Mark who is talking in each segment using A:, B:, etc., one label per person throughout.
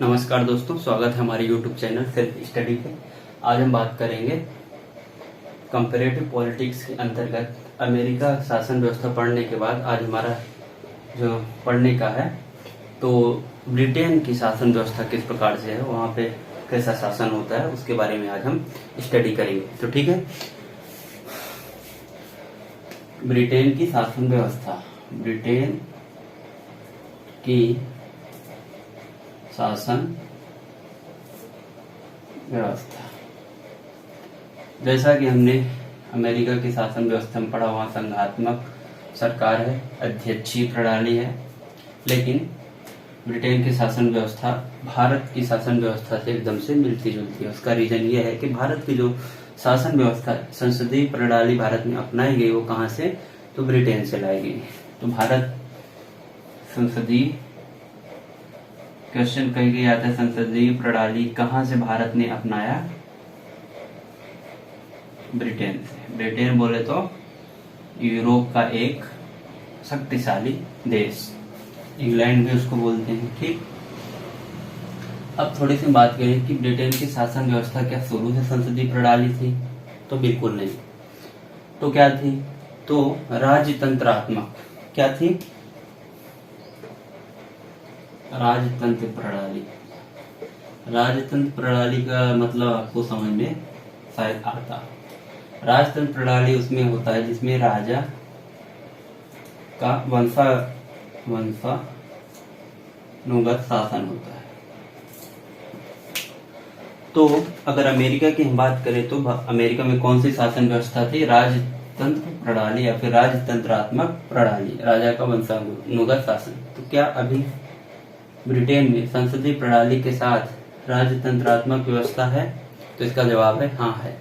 A: नमस्कार दोस्तों, स्वागत है हमारे YouTube चैनल सेल्फ स्टडी पे। आज हम बात करेंगे कंपैरेटिव पॉलिटिक्स के अंतर्गत अमेरिका शासन व्यवस्था पढ़ने के बाद आज हमारा जो पढ़ने का है तो ब्रिटेन की शासन व्यवस्था किस प्रकार से है, वहाँ पे कैसा शासन होता है, उसके बारे में आज हम स्टडी करेंगे। तो ठीक है, ब्रिटेन की शासन व्यवस्था, ब्रिटेन की शासन व्यवस्था। जैसा कि हमने अमेरिका की शासन व्यवस्था में पढ़ा, वहाँ संघात्मक सरकार है, अध्यक्षीय प्रणाली है। लेकिन ब्रिटेन की शासन व्यवस्था भारत की शासन व्यवस्था से एकदम से मिलती जुलती है। उसका रीजन ये है कि भारत की जो शासन व्यवस्था, संसदीय प्रणाली भारत में अपनाई गई, वो कहाँ से, तो ब्रिटेन से लाई गई। तो भारत संसदीय, क्वेश्चन कही गई आता है, संसदीय प्रणाली कहाँ से भारत ने अपनाया? ब्रिटेन से। ब्रिटेन बोले तो यूरोप का एक शक्तिशाली देश, इंग्लैंड भी उसको बोलते हैं। ठीक, अब थोड़ी सी बात करें कि ब्रिटेन की शासन व्यवस्था क्या शुरू से संसदीय प्रणाली थी? तो बिल्कुल नहीं। तो क्या थी? तो राजतंत्रात्मक। क्या थी? राजतंत्र प्रणाली। राजतंत्र प्रणाली का मतलब आपको समझ में शायद आता। राजतंत्र प्रणाली उसमें होता है जिसमें राजा का वंशानुगत शासन होता है। तो अगर अमेरिका की हम बात करें तो अमेरिका में कौन सी शासन व्यवस्था थी? राजतंत्र प्रणाली या फिर राजतंत्रात्मक प्रणाली, राजा का वंशानुगत शासन। तो क्या अभी ब्रिटेन में संसदीय प्रणाली के साथ राजतंत्रात्मक व्यवस्था है? तो इसका जवाब है हाँ है।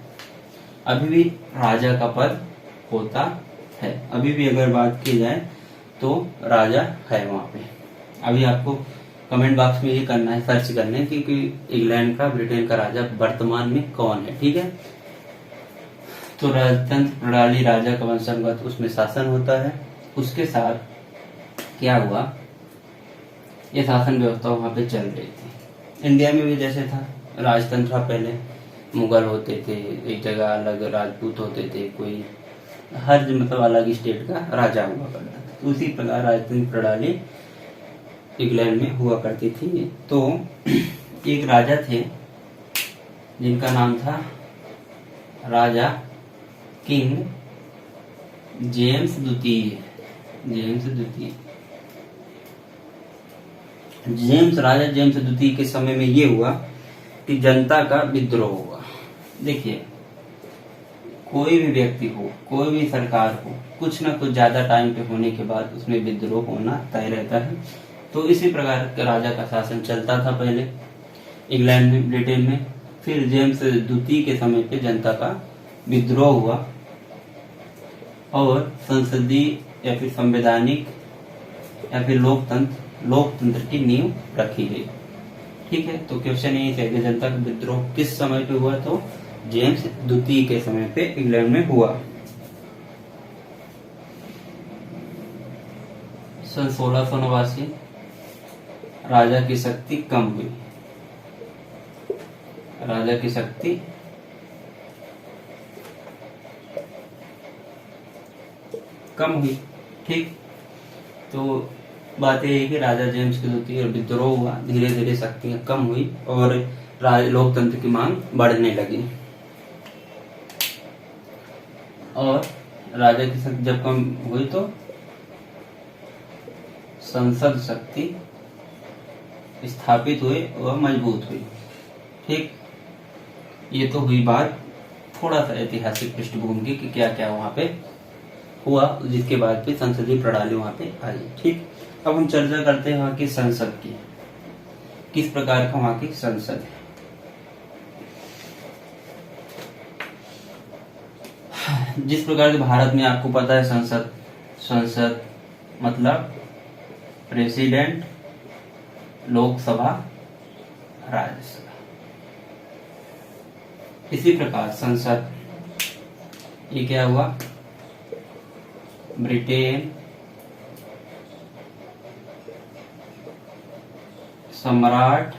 A: अभी भी राजा का पद होता है, अभी भी अगर बात की जाए तो राजा है वहां पे। अभी आपको कमेंट बॉक्स में ये करना है, सर्च करना है कि इंग्लैंड का, ब्रिटेन का राजा वर्तमान में कौन है। ठीक है, तो राजतंत्र प्रणाली, राजा का वंशानुगत, उसमें शासन होता है। उसके साथ क्या हुआ, ये शासन व्यवस्था वहां पे चल रही थी। इंडिया में भी जैसे था, राजतंत्र था पहले, मुगल होते थे एक जगह, अलग राजपूत होते थे, कोई हर मतलब अलग स्टेट का राजा हुआ करता था। तो उसी प्रकार राजतंत्र प्रणाली इंग्लैंड में हुआ करती थी। तो एक राजा थे जिनका नाम था राजा किंग जेम्स द्वितीय। राजा जेम्स द्वितीय के समय में ये हुआ कि जनता का विद्रोह हुआ। देखिए, कोई भी व्यक्ति हो, कोई भी सरकार हो, कुछ ना कुछ ज्यादा टाइम पे होने के बाद उसमें विद्रोह होना तय रहता है। तो इसी प्रकार का राजा का शासन चलता था पहले इंग्लैंड में, ब्रिटेन में। फिर जेम्स द्वितीय के समय पे जनता का विद्रोह हुआ और संसदीय या फिर संवैधानिक या फिर लोकतंत्र की नींव रखी गई। ठीक है, तो क्वेश्चन यही है कि जनता का विद्रोह किस समय पे हुआ? तो जेम्स द्वितीय के समय पे इंग्लैंड में हुआ। सन 1689 राजा की शक्ति कम हुई। राजा की शक्ति कम हुई। ठीक, तो बात यह है कि राजा जेम्स के द्वितीय विद्रोह हुआ, धीरे धीरे शक्तियां कम हुई और लोकतंत्र की मांग बढ़ने लगी। और राजा की शक्ति जब कम हुई तो संसद शक्ति स्थापित हुई और मजबूत हुई। ठीक, ये तो हुई बात थोड़ा सा ऐतिहासिक पृष्ठभूमि की कि क्या क्या वहां पे हुआ, जिसके बाद फिर संसदीय प्रणाली वहां पे आई। ठीक, अब हम चर्चा करते हैं वहां की संसद की, किस प्रकार का वहां की संसद है। जिस प्रकार से भारत में आपको पता है संसद मतलब प्रेसिडेंट, लोकसभा, राज्यसभा। इसी प्रकार संसद, ये क्या हुआ, ब्रिटेन सम्राट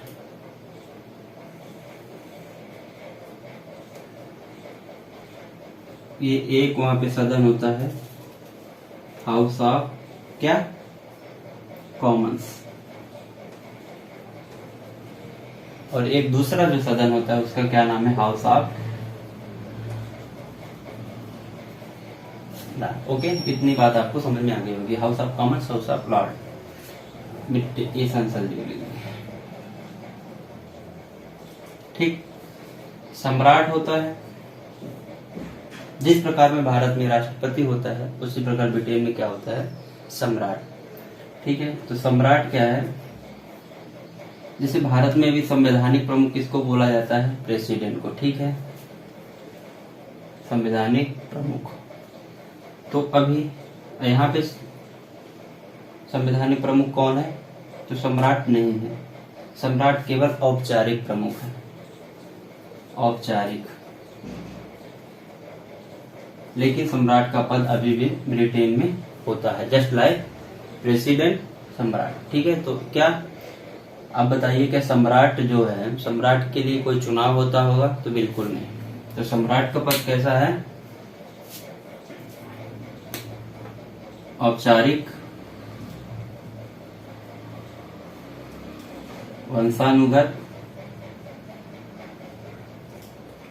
A: ये एक वहां पे सदन होता है हाउस ऑफ क्या, कॉमन्स, और एक दूसरा जो सदन होता है उसका क्या नाम है, हाउस ऑफ लॉर्ड। ओके, इतनी बात आपको समझ में आ गई होगी। House of Commons, House of Lord, ये संसद होगी। ठीक, सम्राट होता है, जिस प्रकार में भारत में राष्ट्रपति होता है उसी प्रकार ब्रिटेन में क्या होता है, सम्राट। ठीक है, तो सम्राट क्या है, जैसे भारत में भी संवैधानिक प्रमुख किसको बोला जाता है, प्रेसिडेंट को। ठीक है, संवैधानिक प्रमुख। तो अभी यहाँ पे संवैधानिक प्रमुख कौन है, तो सम्राट नहीं है, सम्राट केवल औपचारिक प्रमुख है, औपचारिक। लेकिन सम्राट का पद अभी भी ब्रिटेन में होता है, जस्ट लाइक प्रेसिडेंट, सम्राट। ठीक है, तो क्या आप बताइए, क्या सम्राट जो है, सम्राट के लिए कोई चुनाव होता होगा, तो बिल्कुल नहीं। तो सम्राट का पद कैसा है, औपचारिक, वंशानुगत।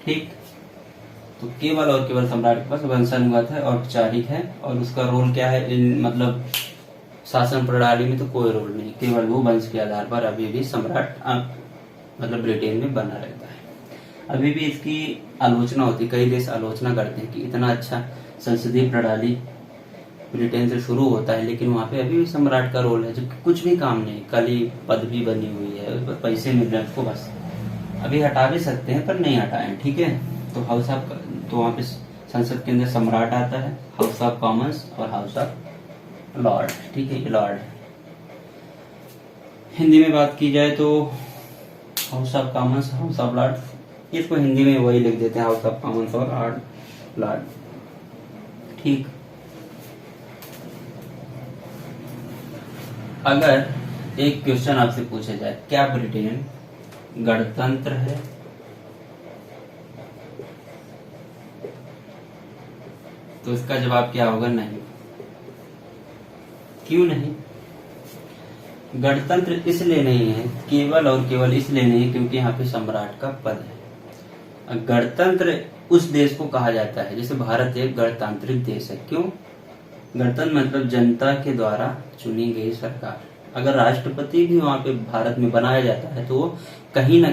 A: ठीक, तो केवल और केवल सम्राट के पास वंशानुगत है, औपचारिक है, और उसका रोल क्या है, मतलब शासन प्रणाली में तो कोई रोल नहीं, केवल वो वंश के आधार पर अभी भी सम्राट मतलब ब्रिटेन में बना रहता है। अभी भी इसकी आलोचना होती, कई देश आलोचना करते हैं कि इतना अच्छा संसदीय प्रणाली ब्रिटेन से शुरू होता है, लेकिन वहां पे अभी भी सम्राट का रोल है, जबकि कुछ भी काम नहीं, खाली पदवी बनी हुई है, उस पर पैसे मिल रहे हैं उसको, बस। अभी हटा भी सकते हैं पर नहीं हटाए। ठीक है, तो हाउस ऑफ, तो वहां पे संसद के अंदर सम्राट आता है, हाउस ऑफ कॉमन्स और हाउस ऑफ लॉर्ड। ठीक है, लॉर्ड। हिंदी में बात की जाए तो house of Commons, House of Lord, इसको हिंदी में वही लिख देते हैं, हाउस ऑफ कॉमन्स और लॉर्ड। ठीक, अगर एक क्वेश्चन आपसे पूछा जाए, क्या ब्रिटेन गणतंत्र है, तो इसका जवाब क्या होगा, नहीं। क्यों नहीं, गणतंत्र इसलिए नहीं है, केवल और केवल इसलिए नहीं क्योंकि यहाँ पे सम्राट का पद है। गणतंत्र उस देश को कहा जाता है, जैसे भारत एक गणतांत्रिक देश है। क्यों, गणतंत्र मतलब जनता के द्वारा चुनी गई सरकार। अगर राष्ट्रपति भी वहां पे भारत में बनाया जाता है तो वो कहीं ना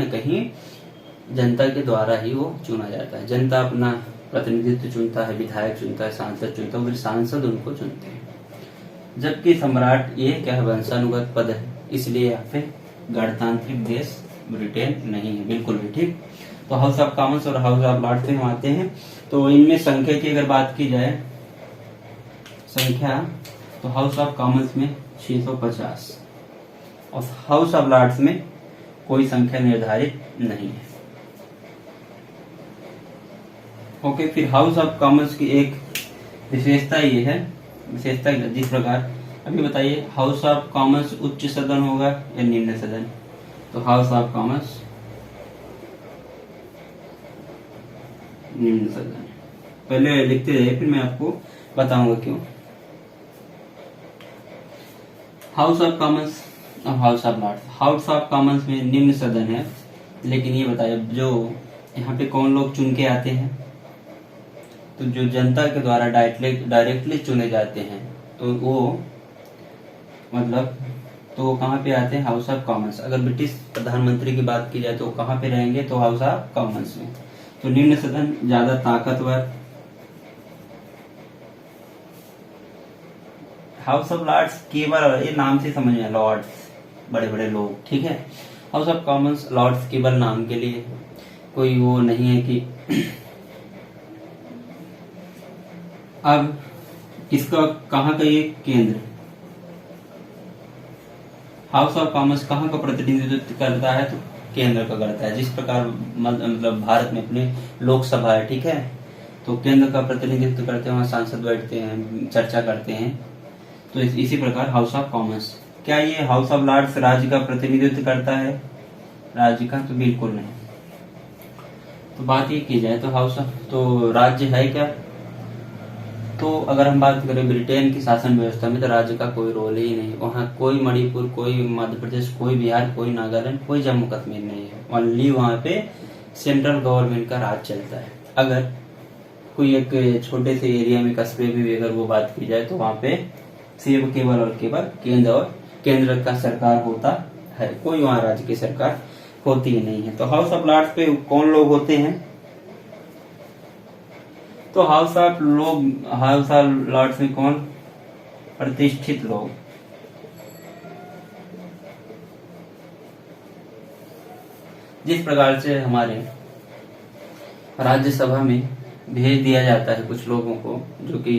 A: कहीं जनता के द्वारा ही वो चुना जाता है। जनता अपना प्रतिनिधित्व चुनता है, विधायक चुनता है, सांसद चुनता है, फिर सांसद उनको चुनते हैं। जबकि सम्राट ये क्या है, वंशानुगत पद है, इसलिए यहाँ पे गणतांत्रिक देश ब्रिटेन नहीं है, बिल्कुल भी। ठीक, तो हाउस ऑफ कॉमन्स और हाउस ऑफ लॉर्ड्स में हम आते हैं। तो इनमें संख्या की अगर बात की जाए, संख्या, तो हाउस ऑफ कॉमन्स में 650 और हाउस ऑफ लॉर्ड्स में कोई संख्या निर्धारित नहीं है। ओके, फिर हाउस ऑफ कॉमन्स की एक विशेषता ये है, विशेषता जिस प्रकार अभी बताइए, हाउस ऑफ कॉमन्स उच्च सदन होगा या निम्न सदन, तो हाउस ऑफ कॉमन्स निम्न सदन। पहले लिखते रहिए, फिर मैं आपको बताऊंगा क्यों। हाउस ऑफ कॉमन्स और House of Lords, House of Commons में निम्न सदन है, लेकिन ये बताइए जो यहाँ पे कौन लोग चुन के आते हैं, तो जो जनता के द्वारा डायरेक्टली चुने जाते हैं, तो वो मतलब तो वो कहाँ पे आते हैं, हाउस ऑफ कॉमन्स। अगर ब्रिटिश प्रधानमंत्री की बात की जाए तो कहाँ पे रहेंगे, तो हाउस ऑफ कॉमन्स में। तो निम्न सदन ज्यादा ताकतवर, हाउस ऑफ लॉर्ड्स केवल, ये नाम से समझ में, लॉर्ड्स बड़े बड़े लोग। ठीक है, हाउस ऑफ कॉमन्स, लॉर्ड्स केवल नाम के लिए, कोई वो नहीं है कि अब इसका कहाँ का ये केंद्र, हाउस ऑफ कॉमन्स कहाँ का प्रतिनिधित्व करता है, तो केंद्र का करता है। जिस प्रकार मतलब भारत में अपने लोकसभा है, ठीक है, तो केंद्र का प्रतिनिधित्व करते हैं, वहाँ सांसद बैठते हैं, चर्चा करते हैं। तो इसी प्रकार हाउस ऑफ कॉमन्स, क्या ये हाउस ऑफ लॉर्ड्स राज्य का प्रतिनिधित्व करता है, राज्य का, तो बिल्कुल नहीं। तो बात ये की जाए तो हाउस ऑफ तो राज्य है क्या, तो अगर हम बात करें ब्रिटेन की शासन व्यवस्था में तो राज्य का कोई रोल ही नहीं। वहाँ कोई मणिपुर, कोई मध्य प्रदेश, कोई बिहार, कोई नागालैंड, कोई जम्मू कश्मीर नहीं है। ओनली वहाँ पे सेंट्रल गवर्नमेंट का राज चलता है। अगर कोई एक छोटे से एरिया में, कस्बे में भी अगर वो बात की जाए तो वहाँ पे सिर्फ केवल और केवल केंद्र का सरकार होता है, कोई वहाँ राज्य की सरकार होती ही नहीं है। तो हाउस ऑफ लॉर्ड्स पे कौन लोग होते हैं, तो हाउस ऑफ लॉर्ड्स में कौन, प्रतिष्ठित लोग। जिस प्रकार से हमारे राज्यसभा में भेज दिया जाता है कुछ लोगों को, जो कि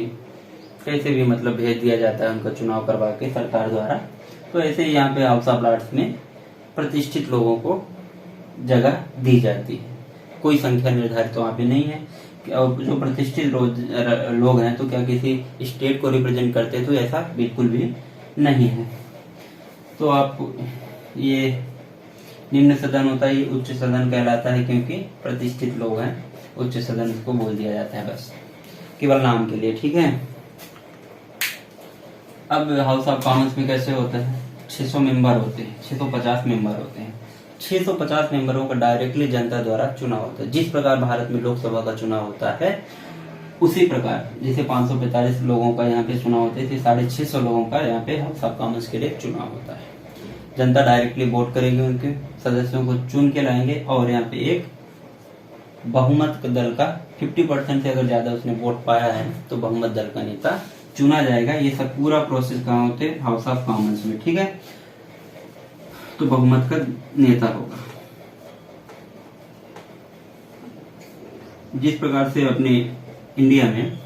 A: कैसे भी मतलब भेज दिया जाता है उनका चुनाव करवा के सरकार द्वारा, तो ऐसे ही यहाँ पे हाउस ऑफ लॉर्ड्स में प्रतिष्ठित लोगों को जगह दी जाती है। कोई संख्या निर्धारित तो वहाँ पे नहीं है। जो प्रतिष्ठित लोग हैं तो क्या किसी स्टेट को रिप्रेजेंट करते, तो ऐसा बिल्कुल भी नहीं है। तो आप ये निम्न सदन होता है, ये उच्च सदन कहलाता है, क्योंकि प्रतिष्ठित लोग हैं, उच्च सदन को बोल दिया जाता है बस केवल नाम के लिए, ठीक है। अब हाउस ऑफ कॉमन्स में कैसे होता है, 600 मेंबर होते हैं, 650 मेंबर होते हैं। 650 मेंबरों का डायरेक्टली जनता द्वारा चुनाव होता है। जिस प्रकार भारत में लोकसभा का चुनाव होता है, उसी प्रकार जैसे 545 लोगों का यहाँ पे चुनाव होता है, 650 लोगों का यहाँ पे हाउस ऑफ कॉमन्स के लिए चुनाव होता है। जनता डायरेक्टली वोट करेगी, उनके सदस्यों को चुन के लाएंगे, और यहाँ पे एक बहुमत दल का 50% से अगर ज्यादा उसने वोट पाया है तो बहुमत दल का नेता चुना जाएगा। ये सब पूरा प्रोसेस कहाँ होते हैं, हाउस ऑफ कॉमन्स में, ठीक है। तो बहुमत का नेता होगा। जिस प्रकार से अपने इंडिया में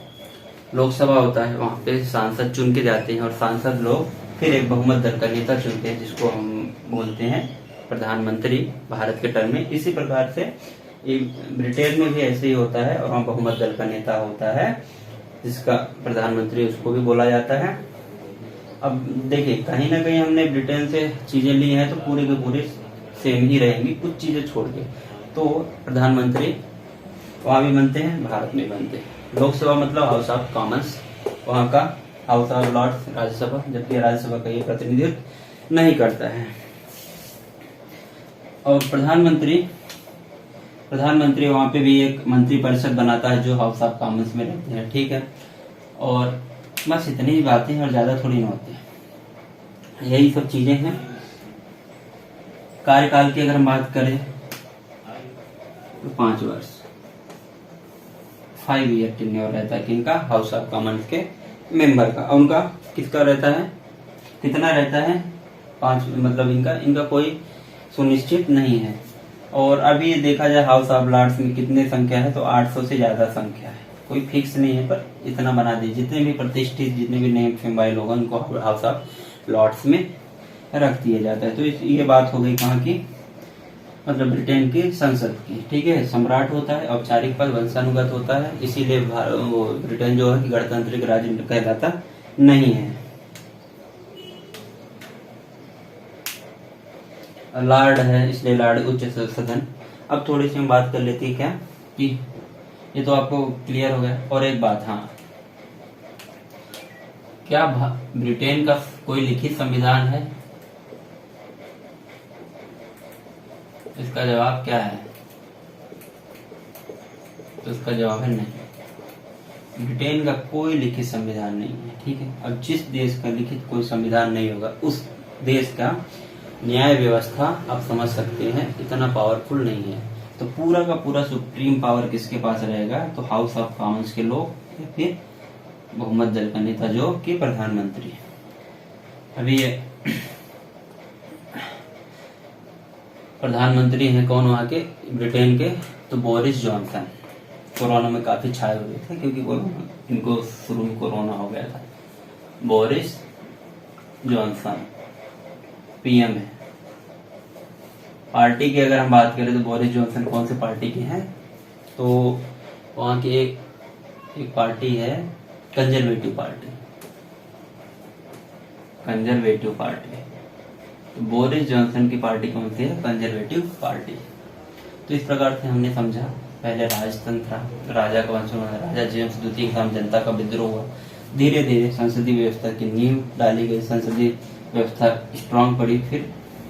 A: लोकसभा होता है, वहां पे सांसद चुन के जाते हैं और सांसद लोग फिर एक बहुमत दल का नेता चुनते हैं, जिसको हम बोलते हैं प्रधानमंत्री भारत के टर्म में। इसी प्रकार से ब्रिटेन में भी ऐसे ही होता है, और वहाँ बहुमत दल का नेता होता है जिसका प्रधानमंत्री, उसको भी बोला जाता है। अब देखिए, कहीं ना कहीं हमने ब्रिटेन से चीजें ली हैं तो पूरे के पूरे सेम ही रहेंगी, कुछ चीजें छोड़ के। तो प्रधानमंत्री वहां भी बनते हैं, भारत में बनते हैं। लोकसभा मतलब हाउस ऑफ कॉमन्स, वहां का हाउस ऑफ लॉर्ड्स राज्यसभा, जबकि राज्यसभा का ये प्रतिनिधित्व नहीं करता है। और प्रधानमंत्री वहां पे भी एक मंत्री परिषद बनाता है जो हाउस ऑफ कॉमन्स में रहते हैं, ठीक है। और बस इतनी ही बातें हैं और ज्यादा थोड़ी ना होती है, यही सब चीजें हैं। कार्यकाल की अगर हम बात करें तो 5 वर्ष, 5 ईयर टेन्योर रहता है किनका, हाउस ऑफ कॉमन्स के मेंबर का। उनका किसका रहता है, कितना रहता है, 5, मतलब इनका कोई सुनिश्चित नहीं है। और अभी देखा जाए हाउस ऑफ लॉर्ड्स में कितने संख्या है, तो 800 से ज्यादा संख्या है, कोई फिक्स नहीं है, पर इतना बना दीजिए। जितने भी प्रतिष्ठित, जितने भी नेम फेम वाले लोग हैं, उनको हाउस ऑफ लॉर्ड्स में रख दिया जाता है। तो ये बात हो गई कहाँ की, मतलब ब्रिटेन की संसद की, ठीक है। सम्राट होता है, औपचारिक पद वंशानुगत होता है, इसीलिए वो ब्रिटेन जो है गणतांत्रिक राज्य कहलाता नहीं है। लॉर्ड है इसलिए लॉर्ड, उच्च सदन। अब थोड़ी सी हम बात कर लेते हैं क्या, कि ये तो आपको क्लियर हो गया। और एक बात, हाँ, क्या ब्रिटेन का कोई लिखित संविधान है, इसका जवाब क्या है, तो इसका जवाब है नहीं। ब्रिटेन का कोई लिखित संविधान नहीं है, ठीक है। अब जिस देश का लिखित कोई संविधान नहीं होगा, उस देश का न्याय व्यवस्था आप समझ सकते हैं इतना पावरफुल नहीं है। तो पूरा का पूरा सुप्रीम पावर किसके पास रहेगा, तो हाउस ऑफ कॉमन्स के लोग या फिर बहुमत दल का नेता जो कि प्रधानमंत्री। अभी ये प्रधानमंत्री हैं कौन वहां के, ब्रिटेन के, तो बोरिस जॉनसन। कोरोना में काफी छाए हुए थे क्योंकि इनको शुरू में कोरोना हो गया था। बोरिस जॉनसन पीएम है। पार्टी की अगर हम बात करें तो बोरिस जॉनसन कौन सी पार्टी के हैं, तो वहां की एक पार्टी है कंजर्वेटिव पार्टी। तो बोरिस जॉनसन की पार्टी कौन सी है, कंजर्वेटिव पार्टी। तो इस प्रकार से हमने समझा पहले राजतंत्र था, राजा का वंश हुआ, राजा जेम्स द्वितीय के सामने जनता का विद्रोह हुआ। धीरे धीरे संसदीय व्यवस्था की नींव डाली गई, संसदीय व्यवस्था स्ट्रांग पड़ी, फिर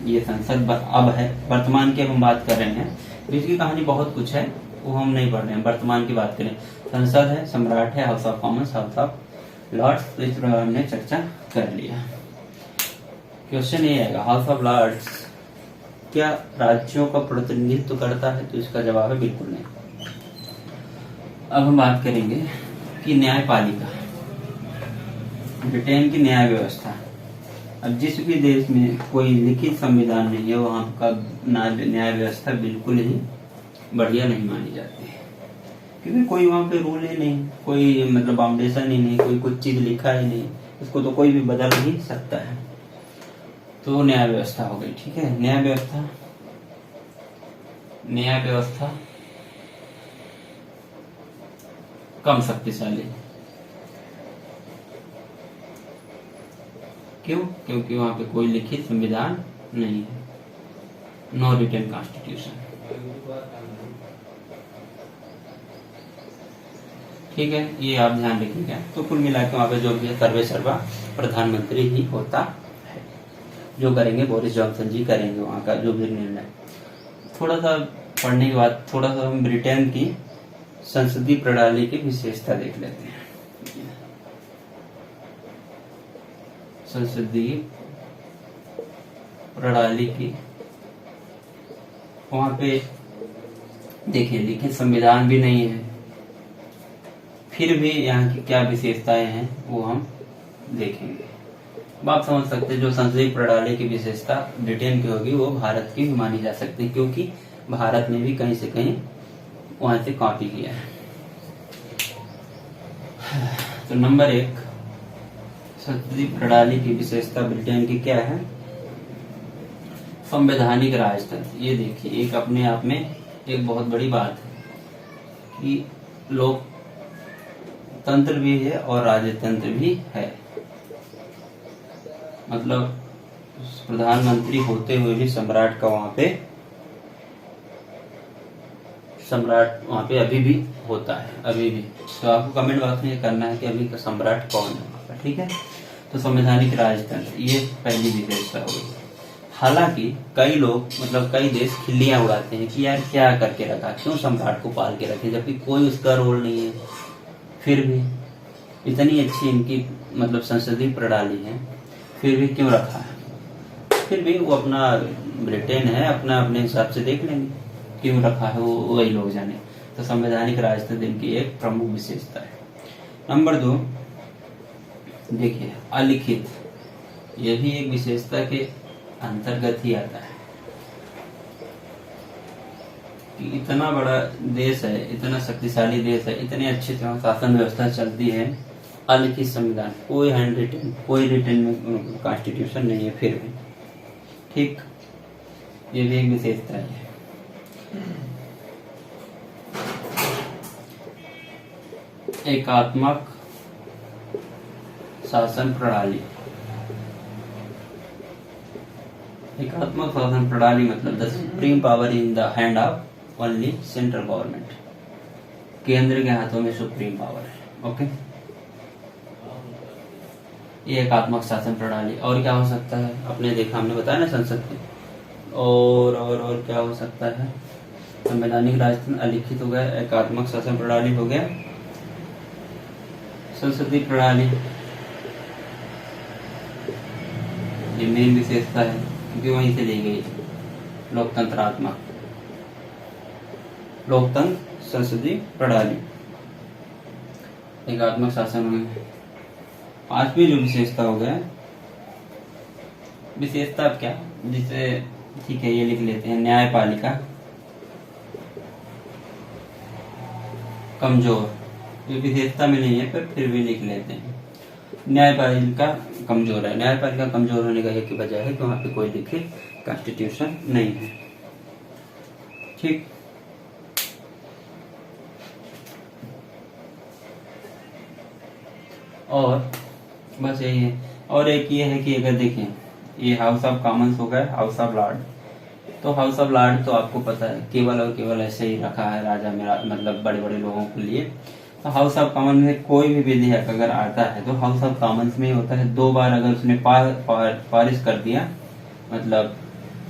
A: ये संसद अब है। वर्तमान की हम बात कर रहे हैं, इसकी कहानी बहुत कुछ है, वो हम नहीं पढ़ रहे हैं, वर्तमान की बात करें। संसद है, सम्राट है, House of Commons, House of Lords, तो इस पर हमने चर्चा कर लिया। क्वेश्चन ये आएगा, हाउस ऑफ लॉर्ड्स क्या राज्यों का प्रतिनिधित्व करता है? तो इसका जवाब है बिल्कुल नहीं। अब हम बात करेंगे कि न्यायपालिका, ब्रिटेन की न्याय व्यवस्था। अब जिस भी देश में कोई लिखित संविधान नहीं है, वहां का न्याय व्यवस्था बिल्कुल ही बढ़िया नहीं मानी जाती है, क्योंकि कोई वहां पे रूल ही नहीं, कोई मतलब फाउंडेशन ही नहीं, कोई कुछ चीज लिखा ही नहीं, उसको तो कोई भी बदल नहीं सकता है। तो न्याय व्यवस्था हो गई, ठीक है। न्याय व्यवस्था कम शक्तिशाली। क्यों? क्योंकि वहां पे कोई लिखित संविधान नहीं है, नो रिटन कॉन्स्टिट्यूशन, ठीक है। ये आप ध्यान रखिएगा। तो कुल मिला के वहां पे जो भी है सर्वे सर्वा प्रधानमंत्री ही होता है, जो करेंगे बोरिस जॉनसन जी करेंगे वहां का जो भी निर्णय। थोड़ा सा पढ़ने के बाद थोड़ा सा हम ब्रिटेन की संसदीय प्रणाली की विशेषता देख लेते हैं। संसदीय प्रणाली की, वहां पे देखिए लिखित संविधान भी नहीं है, फिर भी यहाँ की क्या विशेषताएं हैं वो हम देखेंगे। अब आप समझ सकते हैं जो संसदीय प्रणाली की विशेषता ब्रिटेन की होगी वो भारत की भी मानी जा सकती है, क्योंकि भारत ने भी कहीं से कहीं वहां से कॉपी किया है। तो नंबर 1 संसदीय प्रणाली की विशेषता ब्रिटेन की क्या है? संवैधानिक राजतंत्र। ये देखिए एक अपने आप में एक बहुत बड़ी बात है कि लोकतंत्र भी है और राजतंत्र भी है। मतलब प्रधानमंत्री होते हुए भी सम्राट वहां पे अभी भी होता है, अभी भी। तो आपको कमेंट बॉक्स में करना है कि अभी का सम्राट कौन है वहां पर, ठीक है। तो संवैधानिक राजतंत्र ये पहली विशेषता हो गई। हालांकि कई लोग मतलब कई देश खिल्लियां उड़ाते हैं कि यार क्या करके रखा, क्यों सम्राट को पाल के रखे, जबकि कोई उसका रोल नहीं है, फिर भी इतनी अच्छी इनकी मतलब संसदीय प्रणाली है, फिर भी क्यों रखा है? फिर भी वो अपना ब्रिटेन है, अपना अपने हिसाब से देख लेंगे क्यों रखा है, वो वही लोग जाने। तो संवैधानिक राजतंत्र इनकी एक प्रमुख विशेषता है। नंबर 2 देखिए अलिखित, यह भी एक विशेषता के अंतर्गत ही आता है कि इतना बड़ा देश है, इतना शक्तिशाली देश है, इतनी अच्छी तरह शासन व्यवस्था चलती है, अलिखित संविधान, कोई हैंड रिटन, कोई रिटन में कॉन्स्टिट्यूशन नहीं है, फिर भी ठीक, ये भी एक विशेषता है। एकात्मक शासन प्रणाली। एकात्मक शासन प्रणाली मतलब the supreme power in the hand of only central government, केंद्र के हाथों में सुप्रीम पावर है। ओके, ये एकात्मक शासन प्रणाली। और क्या हो सकता है? अपने देखा, हमने बताया ना संसद के, और क्या हो सकता है? संवैधानिक राजतंत्र अलिखित हो गया, एकात्मक शासन प्रणाली हो गया, संसदीय प्रणाली ये मेन विशेषता है क्योंकि वहीं से ली गई लोकतंत्र संसदीय प्रणाली, एकात्मक शासन में। 5वीं जो विशेषता हो गया, विशेषता अब क्या, जिसे ठीक है ये लिख लेते हैं, न्यायपालिका कमजोर। ये विशेषता में नहीं है पर फिर भी लिख लेते हैं, न्यायपालिका कमजोर है। न्यायपालिका कमजोर होने का एक वजह है कि वहां पे कोई लिखित कॉन्स्टिट्यूशन नहीं है, ठीक। और बस यही है। और एक ये है कि अगर देखें, ये हाउस ऑफ कॉमन्स हो गया, हाउस ऑफ लॉर्ड, तो हाउस ऑफ लॉर्ड तो आपको पता है केवल और केवल ऐसे ही रखा है राजा में, मतलब बड़े बड़े लोगों के लिए। तो हाउस ऑफ कॉमन में कोई भी विधेयक अगर आता है तो हाउस ऑफ कॉमन्स में होता है 2 बार अगर उसने पारित कर दिया, मतलब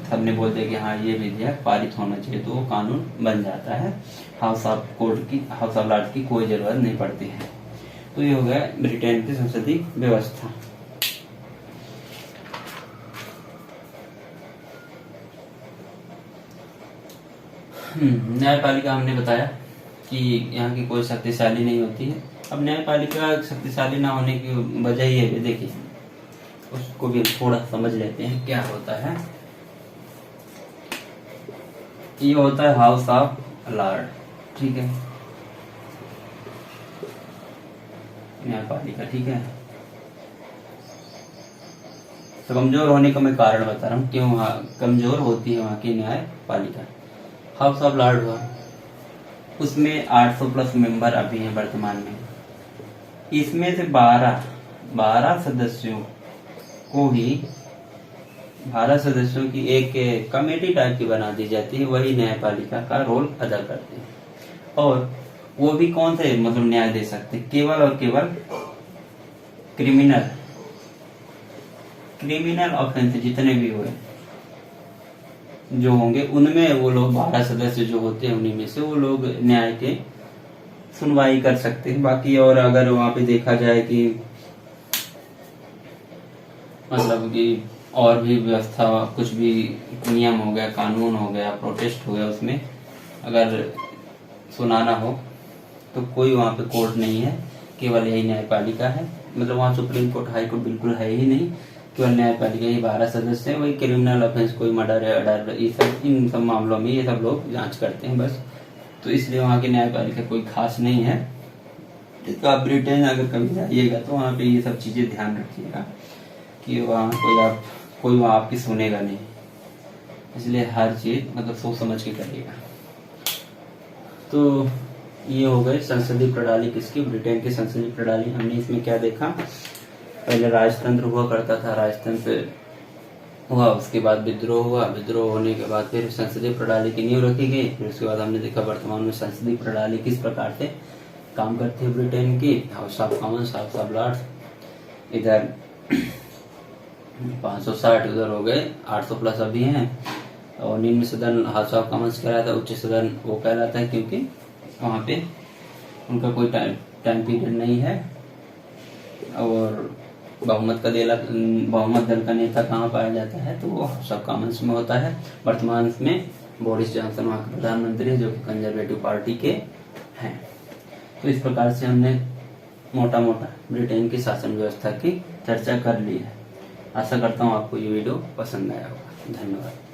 A: सबने बोल दिया कि हाँ ये विधेयक पारित होना चाहिए, तो वो कानून बन जाता है। हाउस ऑफ लॉर्ड की कोई जरूरत नहीं पड़ती है। तो ये हो गया ब्रिटेन की संसदीय व्यवस्था। न्यायपालिका हमने बताया कि यहाँ की कोई शक्तिशाली नहीं होती है। अब न्यायपालिका शक्तिशाली ना होने की वजह ये है, देखिए उसको भी थोड़ा समझ लेते हैं क्या होता है। ये होता है हाउस ऑफ लॉर्ड, ठीक है, न्यायपालिका, ठीक है। तो कमजोर होने का मैं कारण बता रहा हूँ क्यों कमजोर होती है वहां की न्यायपालिका। हाउस ऑफ लॉर्ड हुआ, उसमें 800 प्लस मेंबर अभी हैं वर्तमान में। इसमें से 12 सदस्यों को ही 12 सदस्यों की एक कमेटी टाइप की बना दी जाती है, वही न्यायपालिका का रोल अदा करते हैं। और वो भी कौन से मतलब न्याय दे सकते हैं, केवल और केवल क्रिमिनल ऑफेंस जितने भी हुए जो होंगे उनमें वो लोग 12 सदस्य जो होते हैं उन्हीं में से वो लोग न्याय के सुनवाई कर सकते हैं। बाकी और अगर वहां पे देखा जाए कि मतलब कि और भी व्यवस्था, कुछ भी नियम हो गया, कानून हो गया, प्रोटेस्ट हो गया, उसमें अगर सुनाना हो तो कोई वहां पे कोर्ट नहीं है, केवल यही न्यायपालिका है। मतलब वहाँ सुप्रीम कोर्ट, हाई कोर्ट बिल्कुल है ही नहीं, केवल न्यायपालिका ही 12 सदस्य हैं। वही क्रिमिनल ऑफेंस, कोई मर्डर है, अडर, इन सब मामलों में ये सब लोग जांच करते हैं बस। तो इसलिए वहाँ की न्यायपालिका कोई खास नहीं है। तो आप ब्रिटेन अगर कभी जाइएगा तो वहाँ पे ये सब चीजें ध्यान रखिएगा कि वहाँ कोई वहाँ आपकी सुनेगा नहीं, इसलिए हर चीज मतलब सोच समझ के करिएगा। तो ये हो गए संसदीय प्रणाली किसकी, ब्रिटेन की संसदीय प्रणाली। हमने इसमें क्या देखा, पहले राजतंत्र हुआ करता था, राजतंत्र हुआ, उसके बाद विद्रोह हुआ, विद्रोह होने के बाद फिर संसदीय प्रणाली की नींव रखी गई। फिर उसके बाद हमने देखा वर्तमान में संसदीय प्रणाली किस प्रकार से काम करती है ब्रिटेन की। House of Commons, House of Lords, इधर 560, उधर हो गए 800 प्लस अभी हैं। और निम्न सदन हाउस ऑफ कॉमन्स कहलाता है, उच्च सदन वो कहलाता है क्योंकि वहाँ पे उनका कोई टाइम पीरियड नहीं है। और बहुमत दल का नेता कहाँ पाया जाता है, तो वो हाउस ऑफ कॉमन्स में होता है। वर्तमान में बोरिस जॉनसन वहाँ के प्रधानमंत्री जो कि कंजर्वेटिव पार्टी के हैं। तो इस प्रकार से हमने मोटा मोटा ब्रिटेन की शासन व्यवस्था की चर्चा कर ली है। आशा करता हूँ आपको ये वीडियो पसंद आया होगा। धन्यवाद।